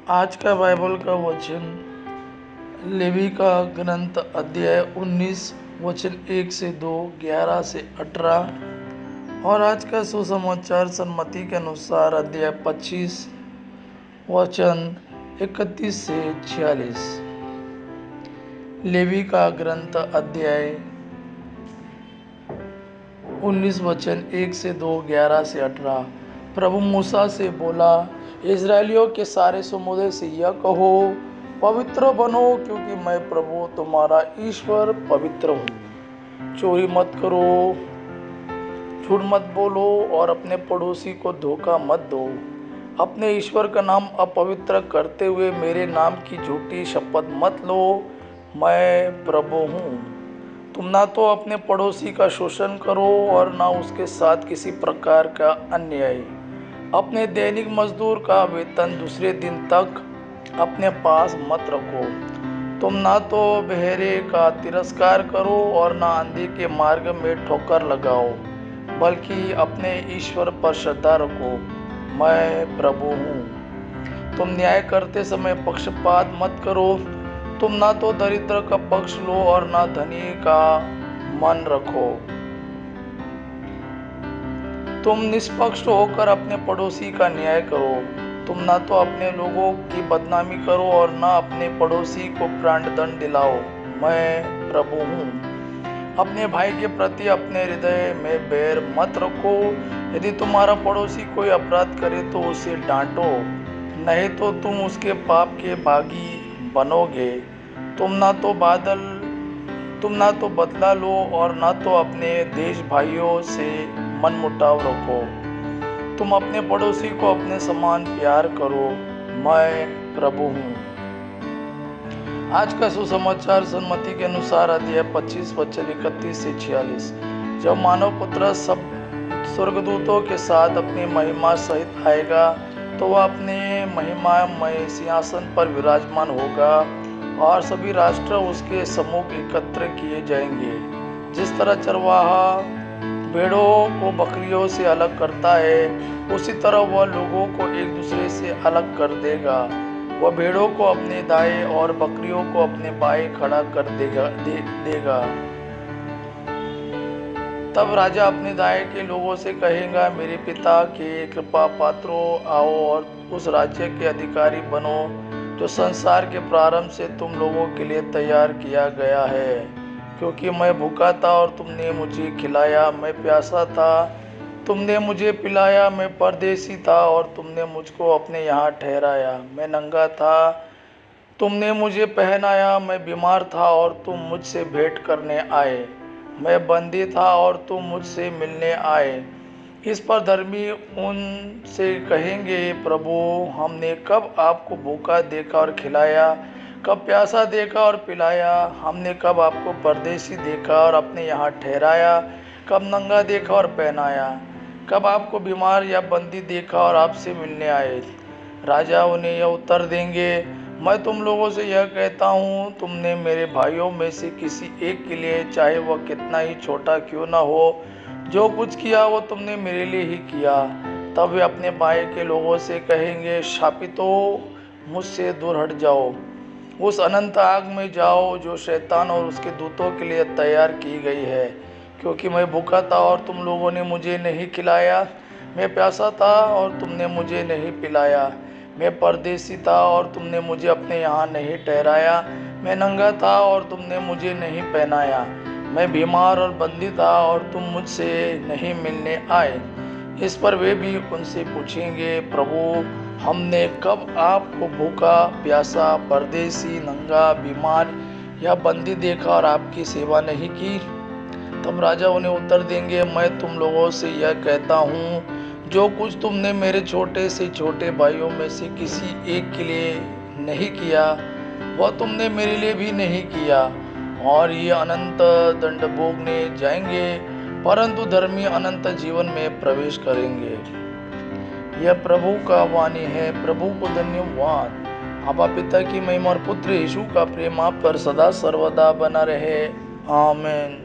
आज का बाइबल का वचन लेवी का ग्रंथ अध्याय 19 वचन 1 से 2, 11 से 18। और आज का सुसमाचार सन्मति के अनुसार अध्याय 25 वचन 31 से 46। लेवी का ग्रंथ अध्याय 19 वचन 1 से 2, 11 से 18। प्रभु मूसा से बोला, इज़राइलियों के सारे समुदाय से यह कहो, पवित्र बनो, क्योंकि मैं प्रभु तुम्हारा ईश्वर पवित्र हूँ। चोरी मत करो, झूठ मत बोलो और अपने पड़ोसी को धोखा मत दो। अपने ईश्वर का नाम अपवित्र करते हुए मेरे नाम की झूठी शपथ मत लो। मैं प्रभु हूँ। तुम ना तो अपने पड़ोसी का शोषण करो और ना उसके साथ किसी प्रकार का अन्याय। अपने दैनिक मजदूर का वेतन दूसरे दिन तक अपने पास मत रखो। तुम ना तो बहरे का तिरस्कार करो और ना अंधे के मार्ग में ठोकर लगाओ, बल्कि अपने ईश्वर पर श्रद्धा रखो। मैं प्रभु हूँ। तुम न्याय करते समय पक्षपात मत करो। तुम ना तो दरिद्र का पक्ष लो और ना धनी का मन रखो। तुम निष्पक्ष होकर अपने पड़ोसी का न्याय करो। तुम ना तो अपने लोगों की बदनामी करो और ना अपने पड़ोसी को प्राणदंड दिलाओ। मैं प्रभु हूँ। अपने भाई के प्रति अपने हृदय में बैर मत रखो। यदि तुम्हारा पड़ोसी कोई अपराध करे तो उसे डांटो, नहीं तो तुम उसके पाप के भागी बनोगे। तुम ना तो बदला लो और ना तो अपने देश भाइयों से मनमुटाव रखो। तुम अपने पड़ोसी को अपने समान प्यार करो। मैं प्रभु हूँ। आज का सुसमाचार सन्मति के अनुसार अध्याय 25 वचन 31 से 46। जब मानव पुत्र सब स्वर्गदूतों के साथ अपनी महिमा सहित आएगा तो वह अपने महिमामय सिंहासन पर विराजमान होगा और सभी राष्ट्र उसके सम्मुख एकत्र किए जाएंगे। जिस तरह चरवाहा भेड़ों को बकरियों से अलग करता है, उसी तरह वह लोगों को एक दूसरे से अलग कर देगा। वह भेड़ों को अपने दाएं और बकरियों को अपने बाएं खड़ा कर देगा। तब राजा अपने दाएं के लोगों से कहेगा, मेरे पिता के कृपा पात्रों, आओ और उस राज्य के अधिकारी बनो जो संसार के प्रारंभ से तुम लोगों के लिए तैयार किया गया है। क्योंकि मैं भूखा था और तुमने मुझे खिलाया, मैं प्यासा था, तुमने मुझे पिलाया, मैं परदेसी था और तुमने मुझको अपने यहाँ ठहराया, मैं नंगा था, तुमने मुझे पहनाया, मैं बीमार था और तुम मुझसे भेंट करने आए, मैं बंदी था और तुम मुझसे मिलने आए। इस पर धर्मी उनसे कहेंगे, प्रभु, हमने कब आपको भूखा देखा और खिलाया, कब प्यासा देखा और पिलाया? हमने कब आपको परदेसी देखा और अपने यहाँ ठहराया, कब नंगा देखा और पहनाया? कब आपको बीमार या बंदी देखा और आपसे मिलने आए? राजा उन्हें यह उत्तर देंगे, मैं तुम लोगों से यह कहता हूँ, तुमने मेरे भाइयों में से किसी एक के लिए, चाहे वह कितना ही छोटा क्यों न हो, जो कुछ किया वो तुमने मेरे लिए ही किया। तब वे अपने बाएं के लोगों से कहेंगे, शापितों, मुझसे दूर हट जाओ, उस अनंत आग में जाओ जो शैतान और उसके दूतों के लिए तैयार की गई है। क्योंकि मैं भूखा था और तुम लोगों ने मुझे नहीं खिलाया, मैं प्यासा था और तुमने मुझे नहीं पिलाया, मैं परदेसी था और तुमने मुझे अपने यहाँ नहीं ठहराया, मैं नंगा था और तुमने मुझे नहीं पहनाया, मैं बीमार और बंदी था और तुम मुझसे नहीं मिलने आए। इस पर वे भी उनसे पूछेंगे, प्रभु, हमने कब आपको भूखा, प्यासा, परदेसी, नंगा, बीमार या बंदी देखा और आपकी सेवा नहीं की? तब राजा उन्हें उत्तर देंगे, मैं तुम लोगों से यह कहता हूँ, जो कुछ तुमने मेरे छोटे से छोटे भाइयों में से किसी एक के लिए नहीं किया, वह तुमने मेरे लिए भी नहीं किया। और ये अनंत दंड भोगने जाएंगे, परंतु धर्मी अनंत जीवन में प्रवेश करेंगे। यह प्रभु का वाणी है। प्रभु को धन्यवाद। आपा पिता की महिमा और पुत्र यीशु का प्रेम आप पर सदा सर्वदा बना रहे। आमीन।